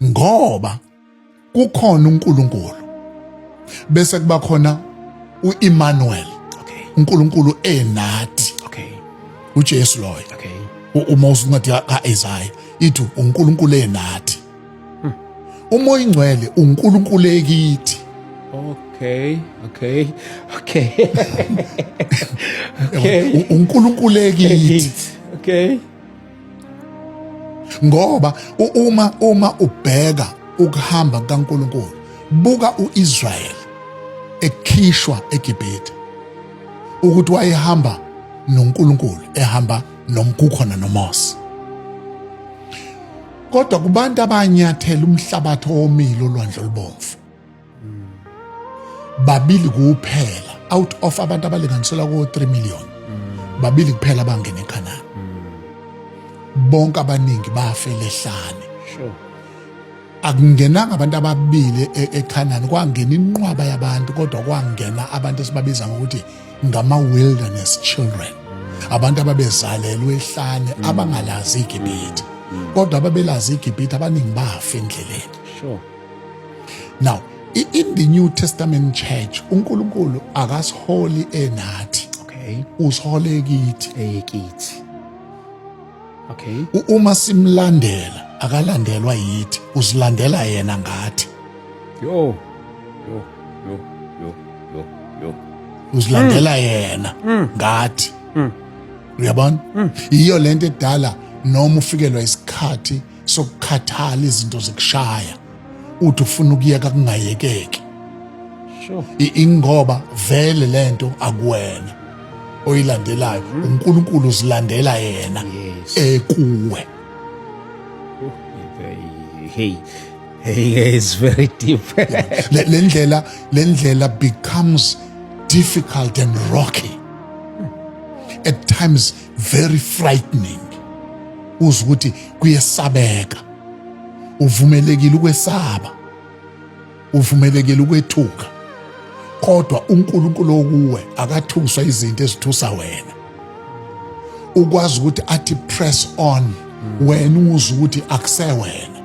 ngoba kukhona uNkulunkulu bese kuba khona uEmmanuel, uNkulunkulu enathi, uJesu loyo. Uma usuncwadi kaIsaiah ithi uNkulunkulu enathi. Umoya Ingcwele uNkulunkulu ekithi. uNkulunkulu ekithi. Ngoba uma ubheka ukuhamba kaNkulunkulu, buka uIsrael ekhishwa eGibhithe ukuthi wayehamba noNkulunkulu, ehamba nomkukhona noMose. Kodwa kubantu abanyathela umhlabathi owomile olwandle olubomvu, babili kuphela out of abantu abalinganiselwa ku-3 million, babili kuphela abangena eKhanani. Bonke abaningi bafela ehlane. Akungenanga abantu ababili eKhanani, kwangena inqwaba yabantu, kodwa kwangena abantu esibabiza ngokuthi ngama-wilderness children, abantu ababezalelwe ehlane abangalazi iGibhithe, kodwa ababelazi iGibhithe abaningi bafa endleleni. Now in the New Testament church uNkulunkulu akasiholi enathi, usihole ekithi. Uma simlandela akalandelwa yithi, usilandela yena ngathi. Usilandela yena ngathi. Uyabona? Iyo lento edala noma ufikelwa isikhathi sokukhathala izinto zikushaya, uthi ufuna ukuyeka kungayekeki. Ingoba vele lento akuwena oyilandelayo, uNkulunkulu uzilandela yena ekuwe. It's very deep. Le ndlela becomes difficult and rocky, at times very frightening. Uzukuthi kuyesabeka, uvumelekile ukwesaba, uvumelekile ukwethuka, kodwa uNkulunkulu okuwe akathuswa izinto ezithusa wena. Ukwazi ukuthi athi press on, wena uzwe ukuthi akusewena.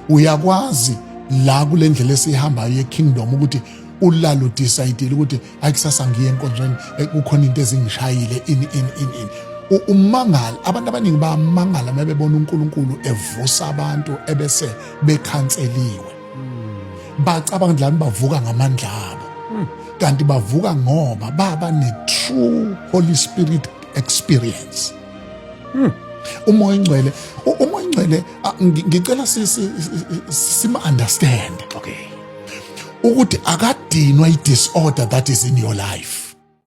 Uyakwazi la kule ndlela esihambayo ye-kingdom ukuthi ulalo decide ukuthi akusasa ngiye enkonzweni, kukhona into ezingishayile in. Umangala, abantu abaningi bamangala mebebona uNkulunkulu evusa abantu ebese bekhanseliwe. Bacabanga dlani bavuka ngamandla abo, kanti bavuka ngoba baba ne-true Holy Spirit experience. Umoya Ingcwele ngicela sima-understand ukuthi akadinwa i-disorder that is in your life.